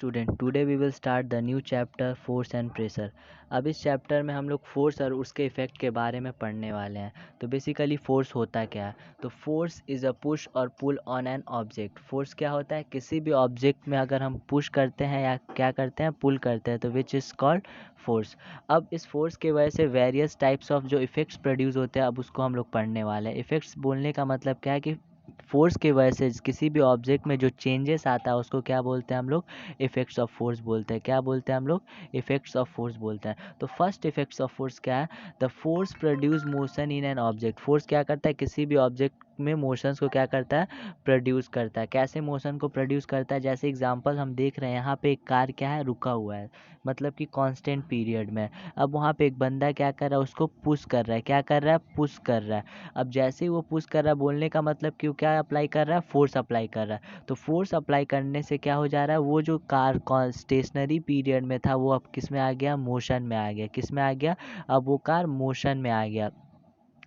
Student, today we will start the new chapter force and pressure. अब इस chapter में हम लोग फोर्स और उसके इफ़ेक्ट के बारे में पढ़ने वाले हैं। तो बेसिकली फोर्स होता क्या है? तो फोर्स इज़ अ पुश और pull on an object. Force क्या होता है? किसी भी ऑब्जेक्ट में अगर हम पुश करते हैं या क्या करते हैं, पुल करते हैं, तो विच इज़ कॉल्ड फोर्स। अब इस फोर्स की वजह से वेरियस टाइप्स ऑफ जो इफ़ेक्ट्स प्रोड्यूस होते हैं, अब उसको हम लोग पढ़ने वाले हैं। इफ़ेक्ट्स बोलने का मतलब क्या है कि फोर्स की वजह से किसी भी ऑब्जेक्ट में जो चेंजेस आता है उसको क्या बोलते हैं हम लोग? इफ़ेक्ट्स ऑफ फोर्स बोलते हैं। क्या बोलते हैं हम लोग? इफ़ेक्ट्स ऑफ फोर्स बोलते हैं। तो फर्स्ट इफ़ेक्ट्स ऑफ फोर्स क्या है? The force produce motion in an object. Force क्या करता है? किसी भी ऑब्जेक्ट में मोशंस को क्या करता है? प्रोड्यूस करता है। कैसे मोशन को प्रोड्यूस करता है? जैसे एग्जांपल हम देख रहे हैं, यहाँ पे एक कार क्या है? रुका हुआ है, मतलब कि कांस्टेंट पीरियड में। अब वहाँ पे एक बंदा क्या कर रहा है? उसको पुश कर रहा है। क्या कर रहा है? पुश कर रहा है। अब जैसे ही वो पुश कर रहा है, बोलने का मतलब कि वो क्या अप्लाई कर रहा है? फोर्स अप्लाई कर रहा है। तो फोर्स अप्लाई करने से क्या हो जा रहा है? वो जो कार स्टेशनरी पीरियड में था वो अब किस में आ गया? मोशन में आ गया। किस में आ गया? अब वो कार मोशन में आ गया।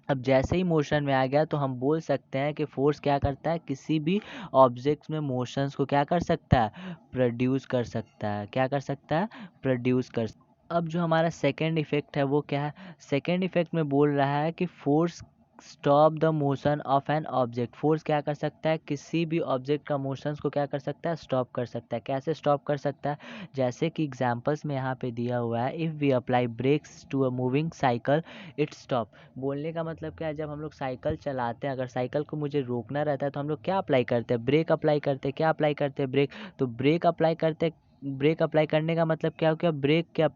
अब जैसे ही मोशन में आ गया तो हम बोल सकते हैं कि फोर्स क्या करता है? किसी भी ऑब्जेक्ट्स में मोशंस को क्या कर सकता है? प्रोड्यूस कर सकता है। क्या कर सकता है? प्रोड्यूस कर। अब जो हमारा सेकेंड इफेक्ट है वो क्या है? सेकेंड इफेक्ट में बोल रहा है कि force stop the motion of N object. Force क्या कर सकता है? किसी भी ऑब्जेक्ट का मोशंस को क्या कर सकता है? स्टॉप कर सकता है। कैसे स्टॉप कर सकता है? जैसे कि एग्जांपल्स में यहाँ पे दिया हुआ है, if we apply brakes to a moving cycle it stop. बोलने का मतलब क्या है? जब हम लोग साइकिल चलाते हैं, अगर साइकिल को मुझे रोकना रहता है तो हम लोग क्या अप्लाई करते हैं? ब्रेक अप्लाई करते हैं। क्या अप्लाई करते हैं? ब्रेक। तो ब्रेक अप्लाई करते, ब्रेक अप्लाई करने का मतलब क्या हो गया? ब्रेक क्या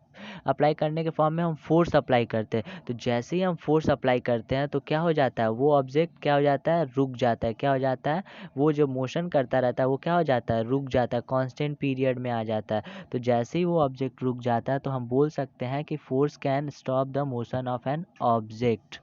अप्लाई करने के फॉर्म में हम फोर्स अप्लाई करते हैं। तो जैसे ही हम फोर्स अप्लाई करते हैं तो क्या हो जाता है? वो ऑब्जेक्ट क्या हो जाता है? रुक जाता है। क्या हो जाता है? वो जो मोशन करता रहता है वो क्या हो जाता है? रुक जाता है, कांस्टेंट पीरियड में आ जाता है। तो जैसे ही वो ऑब्जेक्ट रुक जाता है तो हम बोल सकते हैं कि force can stop the motion of an object.